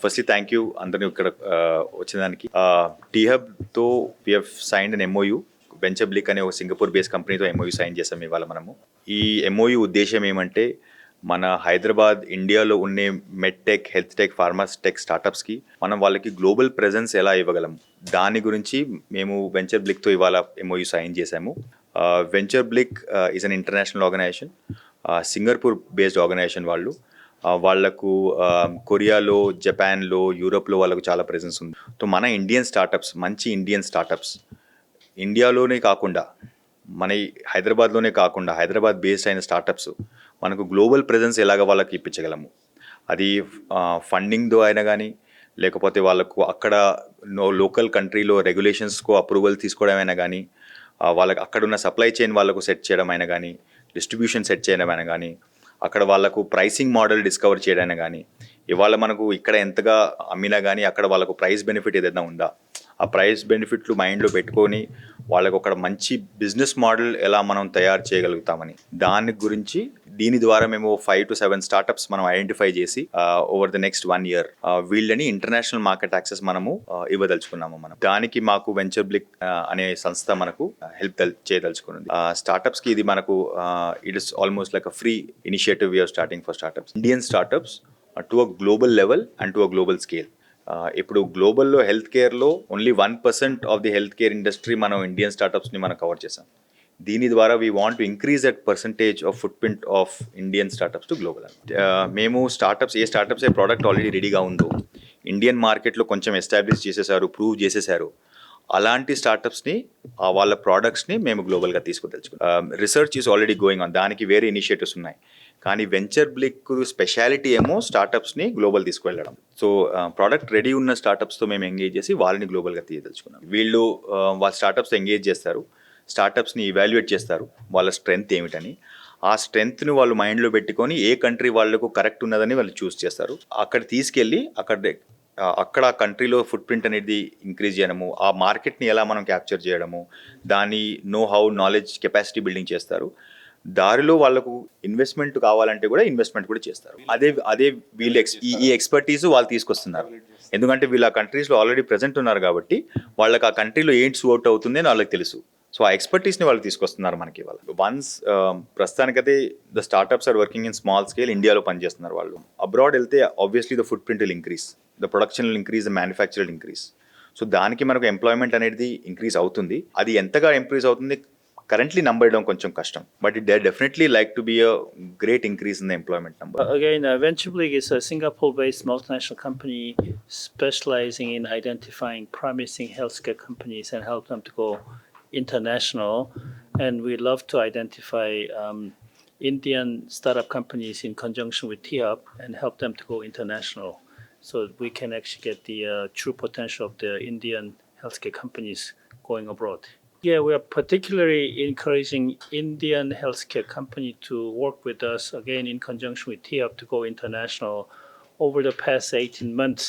Firstly, thank you అందరినీ ఇక్కడ వచ్చేదానికి. T-Hub తో we have signed an MOU. VentureBlick అనే ఒక సింగపూర్ బేస్డ్ కంపెనీతో MOU సైన్ చేసాం ఇవాళ మనము. ఈ MOU ఉద్దేశం ఏమంటే మన హైదరాబాద్ ఇండియాలో ఉండే మెడ్టెక్, హెల్త్ టెక్, ఫార్మాటెక్ స్టార్టప్స్కి మనం వాళ్ళకి గ్లోబల్ ప్రెజెన్స్ ఎలా ఇవ్వగలం దాని గురించి మేము VentureBlickతో ఇవాళ MOU సైన్ చేసాము. VentureBlick is an international organisation, Singapore based organisation. వాళ్ళకు కొరియాలో, జపాన్లో, యూరోప్లో వాళ్ళకు చాలా ప్రెజెన్స్ ఉంది. సో మన ఇండియన్ స్టార్టప్స్, మంచి ఇండియన్ స్టార్టప్స్ ఇండియాలోనే కాకుండా మన హైదరాబాద్లోనే కాకుండా హైదరాబాద్ బేస్డ్ అయిన స్టార్టప్స్ మనకు గ్లోబల్ ప్రెజెన్స్ ఎలాగ వాళ్ళకి ఇప్పించగలము. అది ఫండింగ్తో అయినా కానీ, లేకపోతే వాళ్ళకు అక్కడ లోకల్ కంట్రీలో రెగ్యులేషన్స్కు అప్రూవల్ తీసుకోవడమైనా కానీ, వాళ్ళకి అక్కడున్న సప్లై చైన్ వాళ్ళకు సెట్ చేయడం అయినా కానీ, డిస్ట్రిబ్యూషన్ సెట్ చేయడం అయినా కానీ, అక్కడ వాళ్ళకు ప్రైసింగ్ మోడల్ డిస్కవర్ చేయడానికి కానీ, ఇవాళ మనకు ఇక్కడ ఎంతగా అమ్మినా కానీ అక్కడ వాళ్ళకు ప్రైస్ బెనిఫిట్ ఏదైనా ఉందా, ఆ ప్రైస్ బెనిఫిట్లు మైండ్లో పెట్టుకొని వాళ్ళకు ఒక మంచి బిజినెస్ మోడల్ ఎలా మనం తయారు చేయగలుగుతామని దాని గురించి దీని ద్వారా మేము 5 to 7 స్టార్టప్స్ మనం ఐడెంటిఫై చేసి ఓవర్ ద నెక్స్ట్ 1 year వీళ్ళని ఇంటర్నేషనల్ మార్కెట్ యాక్సెస్ మనము ఇవ్వదలుచుకున్నాము. మనం దానికి మాకు VentureBlick అనే సంస్థ మనకు హెల్ప్ చేయదలుచుకున్నది. స్టార్టప్స్కి ఇది మనకు it is almost like a free initiative we're starting for startups, Indian startups to a global level and to a global scale. ఇప్పుడు గ్లోబల్లో హెల్త్ కేర్లో only 1% of the health care industry మనం ఇండియన్ స్టార్టప్స్ని మనం cover చేసాం. దీని ద్వారా we want to increase that percentage of footprint of Indian startups to global. మేము స్టార్టప్స్ ఏ ప్రోడక్ట్ ఆల్రెడీ రెడీగా ఉందో, ఇండియన్ మార్కెట్లో కొంచెం ఎస్టాబ్లిష్ చేసేసారు, ప్రూవ్ చేసేసారు, అలాంటి స్టార్టప్స్ని వాళ్ళ ప్రోడక్ట్స్ని మేము గ్లోబల్గా తీసుకుదలుచుకున్నాం. Research is already going on, దానికి వేరే ఇనిషియేటివ్స్ ఉన్నాయి. కానీ VentureBlick స్పెషాలిటీ ఏమో స్టార్టప్స్ని గ్లోబల్ తీసుకువెళ్ళడం. సో ప్రోడక్ట్ రెడీ ఉన్న స్టార్టప్స్తో మేము ఎంగేజ్ చేసి వాళ్ళని గ్లోబల్గా తీయదలుచుకున్నాం. వీళ్ళు వాళ్ళ స్టార్టప్స్ ఎంగేజ్ చేస్తారు, స్టార్టప్స్ని ఇవాల్యుయేట్ చేస్తారు వాళ్ళ స్ట్రెంగ్త్ ఏమిటని. ఆ స్ట్రెంగ్త్ని వాళ్ళు మైండ్లో పెట్టుకొని ఏ కంట్రీ వాళ్ళకు కరెక్ట్ ఉన్నదని వాళ్ళు చూస్ చేస్తారు. అక్కడ తీసుకెళ్ళి అక్కడ ఆ కంట్రీలో ఫుట్ ప్రింట్ అనేది ఇంక్రీజ్ చేయడము, ఆ మార్కెట్ని ఎలా మనం క్యాప్చర్ చేయడము, దాని know how knowledge capacity building చేస్తారు. దారిలో వాళ్ళకు ఇన్వెస్ట్మెంట్ కావాలంటే కూడా ఇన్వెస్ట్మెంట్ కూడా చేస్తారు. అదే వీళ్ళు ఈ ఎక్స్పర్టీస్ వాళ్ళు తీసుకొస్తున్నారు. ఎందుకంటే వీళ్ళు ఆ కంట్రీస్లో ఆల్రెడీ ప్రెజెంట్ ఉన్నారు కాబట్టి వాళ్ళకి ఆ కంట్రీలో ఏంటి సూట్ అవుతుంది అని వాళ్ళకి తెలుసు. సో ఆ ఎక్స్పర్టీస్ని వాళ్ళు తీసుకొస్తున్నారు మనకి. వాళ్ళు వన్స్ ప్రస్తుతానికైతే the startups are working in small scale, ఇండియాలో పనిచేస్తున్నారు. వాళ్ళు అబ్రాడ్ వెళ్తే obviously the footprint will increase, the production will increase, the manufacture will increase. So దానికి మనకు ఎంప్లాయ్మెంట్ అనేది ఇంక్రీజ్ అవుతుంది. అది ఎంతగా ఇంక్రీజ్ అవుతుంది currently numbered కొంచెం కష్టం, but it definitely like to be a great increase in the employment number. Again, VentureBlick is a Singapore-based multinational company specializing in identifying promising healthcare companies and help them to go international. And we love to identify Indian startup companies in conjunction with T-Hub and help them to go international, so we can actually get the true potential of the Indian healthcare companies going abroad. Yeah, we are particularly encouraging Indian healthcare company to work with us, again, in conjunction with T-Hub to go international. Over the past 18 months,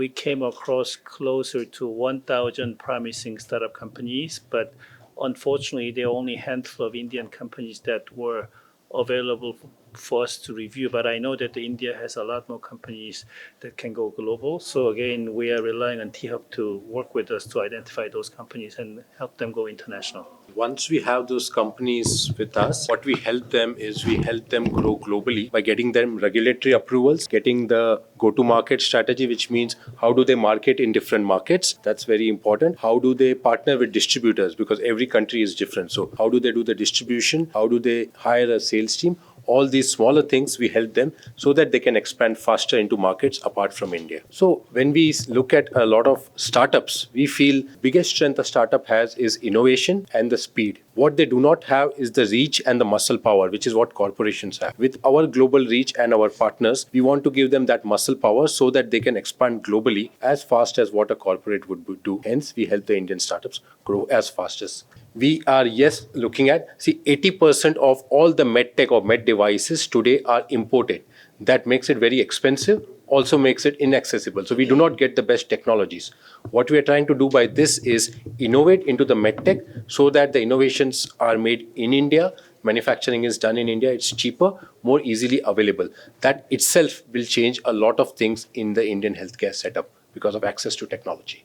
we came across closer to 1,000 promising startup companies, but unfortunately, there are only a handful of Indian companies that were available for us to review. But I know that India has a lot more companies that can go global. So again, we are relying on T-Hub to work with us to identify those companies and help them go international. Once we have those companies with us, what we help them is we help them grow globally by getting them regulatory approvals, getting the go-to-market strategy, which means how do they market in different markets? That's very important. How do they partner with distributors? Because every country is different. So how do they do the distribution? How do they hire a sales team? All these smaller things we help them so that they can expand faster into markets apart from India. So when we look at a lot of startups, we feel biggest strength a startup has is innovation and the speed. What they do not have is the reach and the muscle power, which is what corporations have. With our global reach and our partners, we want to give them that muscle power so that they can expand globally as fast as what a corporate would do. Hence, we help the Indian startups grow as fast as. We are, looking at, 80% of all the med tech or med devices today are imported. That makes it very expensive, also makes it inaccessible. So we do not get the best technologies. What we are trying to do by this is innovate into the med tech so that the innovations are made in India, manufacturing is done in India, it's cheaper, more easily available. That itself will change a lot of things in the Indian healthcare setup because of access to technology.